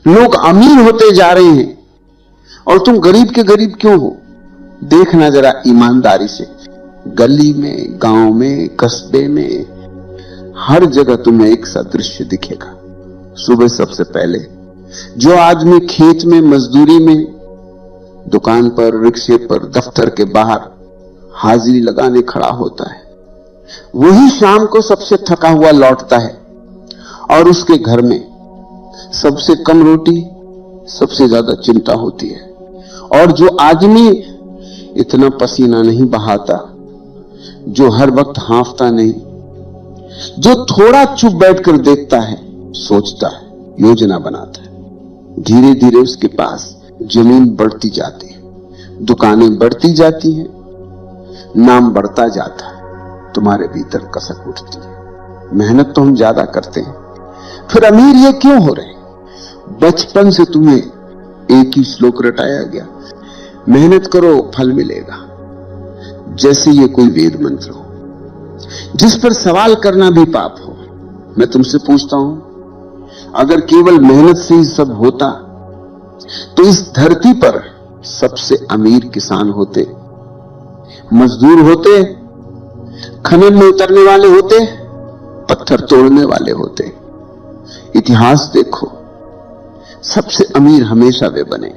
लोग अमीर होते जा रहे हैं और तुम गरीब के गरीब क्यों हो? देखना जरा ईमानदारी से, गली में, गांव में, कस्बे में, हर जगह तुम्हें एक सा दृश्य दिखेगा। सुबह सबसे पहले जो आदमी खेत में, मजदूरी में, दुकान पर, रिक्शे पर, दफ्तर के बाहर हाजिरी लगाने खड़ा होता है, वही शाम को सबसे थका हुआ लौटता है और उसके घर में सबसे कम रोटी, सबसे ज्यादा चिंता होती है। और जो आदमी इतना पसीना नहीं बहाता, जो हर वक्त हांफता नहीं, जो थोड़ा चुप बैठकर देखता है, सोचता है, योजना बनाता है, धीरे धीरे उसके पास जमीन बढ़ती जाती है, दुकानें बढ़ती जाती हैं, नाम बढ़ता जाता है, तुम्हारे भीतर कसक उठती है। मेहनत तो हम ज्यादा करते हैं, फिर अमीर ये क्यों हो रहे? बचपन से तुम्हें एक ही श्लोक रटाया गया, मेहनत करो फल मिलेगा, जैसे ये कोई वेद मंत्र हो जिस पर सवाल करना भी पाप हो। मैं तुमसे पूछता हूं, अगर केवल मेहनत से ही सब होता तो इस धरती पर सबसे अमीर किसान होते, मजदूर होते, खनन में उतरने वाले होते, पत्थर तोड़ने वाले होते। इतिहास देखो, सबसे अमीर हमेशा वे बने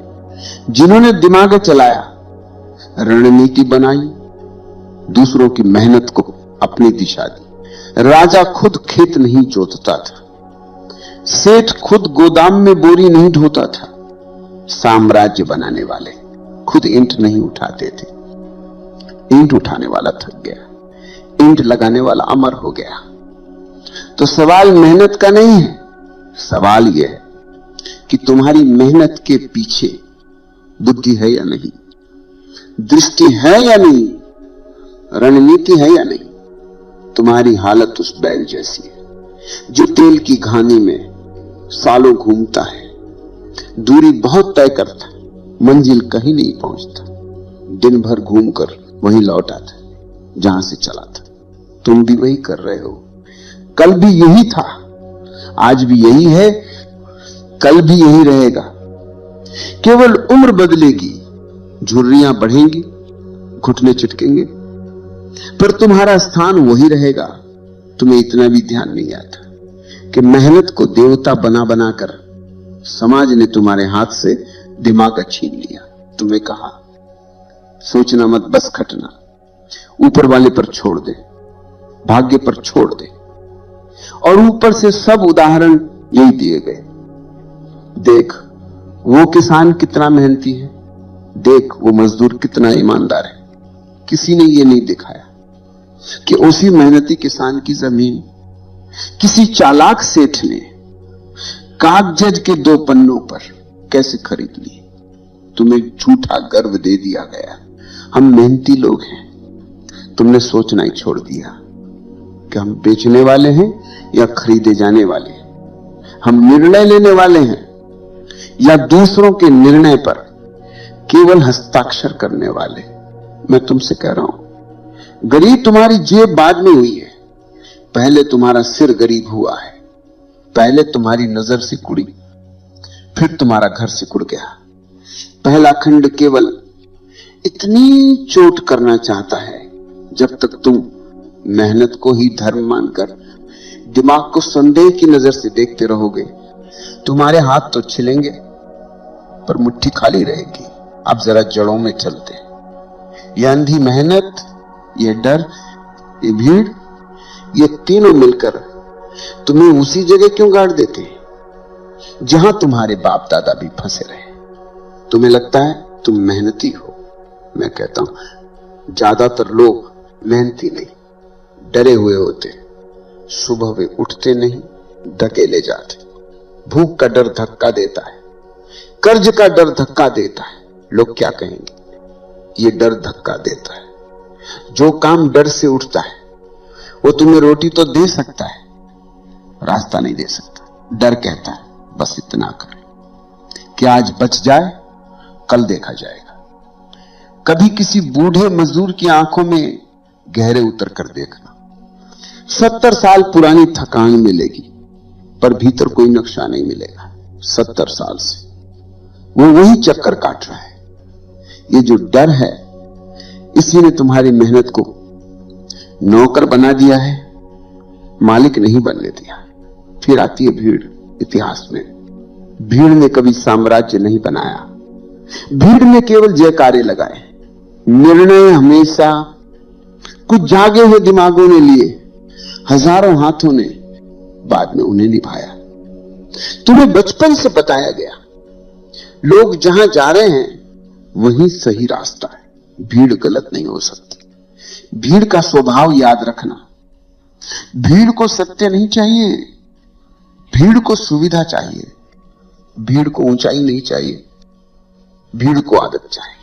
जिन्होंने दिमाग चलाया, रणनीति बनाई, दूसरों की मेहनत को अपनी दिशा दी। राजा खुद खेत नहीं जोतता था, सेठ खुद गोदाम में बोरी नहीं ढोता था, साम्राज्य बनाने वाले खुद ईंट नहीं उठाते थे। ईंट उठाने वाला थक गया, ईंट लगाने वाला अमर हो गया। तो सवाल मेहनत का नहीं है, सवाल यह है कि तुम्हारी मेहनत के पीछे बुद्धि है या नहीं, दृष्टि है या नहीं, रणनीति है या नहीं। तुम्हारी हालत उस बैल जैसी है जो तेल की घानी में सालों घूमता है, दूरी बहुत तय करता, मंजिल कहीं नहीं पहुंचता, दिन भर घूमकर वहीं लौट आता जहां से चला था। तुम भी वही कर रहे हो, कल भी यही था, आज भी यही है, कल भी यही रहेगा। केवल उम्र बदलेगी, झुर्रियां बढ़ेंगी, घुटने चिटकेंगे, पर तुम्हारा स्थान वही रहेगा। तुम्हें इतना भी ध्यान नहीं आता कि मेहनत को देवता बना बनाकर समाज ने तुम्हारे हाथ से दिमाग छीन लिया। तुम्हें कहा सोचना मत, बस खटना, ऊपर वाले पर छोड़ दे, भाग्य पर छोड़ दे। और ऊपर से सब उदाहरण यही दिए गए। देख वो किसान कितना मेहनती है, देख वो मजदूर कितना ईमानदार है। किसी ने ये नहीं दिखाया कि उसी मेहनती किसान की जमीन किसी चालाक सेठ ने कागज के 2 पन्नों पर कैसे खरीद ली। तुम्हें झूठा गर्व दे दिया गया, हम मेहनती लोग हैं। तुमने सोचना ही छोड़ दिया कि हम बेचने वाले हैं या खरीदे जाने वाले हैं, हम निर्णय लेने वाले हैं या दूसरों के निर्णय पर केवल हस्ताक्षर करने वाले। मैं तुमसे कह रहा हूं, गरीब तुम्हारी जेब बाद में हुई है, पहले तुम्हारा सिर गरीब हुआ है। पहले तुम्हारी नजर सिकुड़ी, फिर तुम्हारा घर सिकुड़ गया। पहला खंड केवल इतनी चोट करना चाहता है, जब तक तुम मेहनत को ही धर्म मानकर दिमाग को संदेह की नजर से देखते रहोगे, तुम्हारे हाथ तो छिलेंगे पर मुट्ठी खाली रहेगी। अब जरा जड़ों में चलते। ये अंधी मेहनत, ये डर, ये भीड़, ये तीनों मिलकर तुम्हें उसी जगह क्यों गाड़ देते हैं जहां तुम्हारे बाप दादा भी फंसे रहे। तुम्हें लगता है तुम मेहनती हो, मैं कहता हूं ज्यादातर लोग मेहनती नहीं, डरे हुए होते। सुबह वे उठते नहीं, धकेले जाते। भूख का डर धक्का देता है, कर्ज का डर धक्का देता है। लोग क्या कहेंगे, ये डर धक्का देता है। जो काम डर से उठता है वो तुम्हें रोटी तो दे सकता है, रास्ता नहीं दे सकता। डर कहता है बस इतना कर कि आज बच जाए, कल देखा जाएगा। कभी किसी बूढ़े मजदूर की आंखों में गहरे उतर कर देखना। 70 साल पुरानी थकान मिलेगी पर भीतर कोई नक्शा नहीं मिलेगा। 70 साल से वो वही चक्कर काट रहा है। ये जो डर है, इसी ने तुम्हारी मेहनत को नौकर बना दिया है, मालिक नहीं बनने दिया। फिर आती है भीड़। इतिहास में भीड़ ने कभी साम्राज्य नहीं बनाया, भीड़ ने केवल जयकारे लगाए। निर्णय हमेशा कुछ जागे हुए दिमागों ने लिए, हजारों हाथों ने बाद में उन्हें निभाया। तुम्हें बचपन से बताया गया, लोग जहां जा रहे हैं वही सही रास्ता है, भीड़ गलत नहीं हो सकती। भीड़ का स्वभाव याद रखना। भीड़ को सत्य नहीं चाहिए, भीड़ को सुविधा चाहिए, भीड़ को ऊंचाई नहीं चाहिए, भीड़ को आदत चाहिए।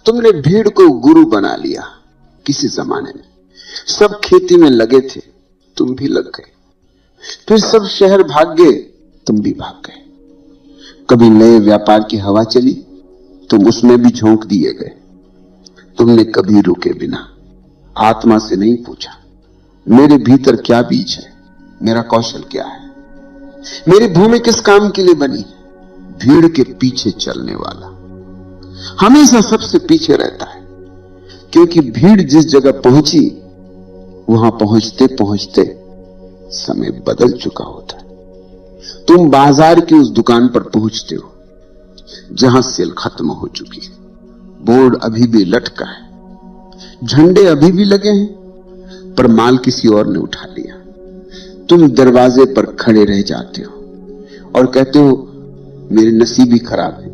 तुमने भीड़ को गुरु बना लिया। किसी जमाने में सब खेती में लगे थे, तुम भी लग गए। फिर सब शहर भाग गए, तुम भी भाग गए। कभी नए व्यापार की हवा चली, तुम उसमें भी झोंक दिए गए। तुमने कभी रुके बिना आत्मा से नहीं पूछा, मेरे भीतर क्या बीज है, मेरा कौशल क्या है, मेरी भूमि किस काम के लिए बनी। भीड़ के पीछे चलने वाला हमेशा सबसे पीछे रहता है, क्योंकि भीड़ जिस जगह पहुंची वहां पहुंचते पहुंचते समय बदल चुका होता है। तुम बाजार की उस दुकान पर पहुंचते हो जहां सेल खत्म हो चुकी है, बोर्ड अभी भी लटका है, झंडे अभी भी लगे हैं, पर माल किसी और ने उठा लिया। तुम दरवाजे पर खड़े रह जाते हो और कहते हो मेरे नसीब ही खराब है,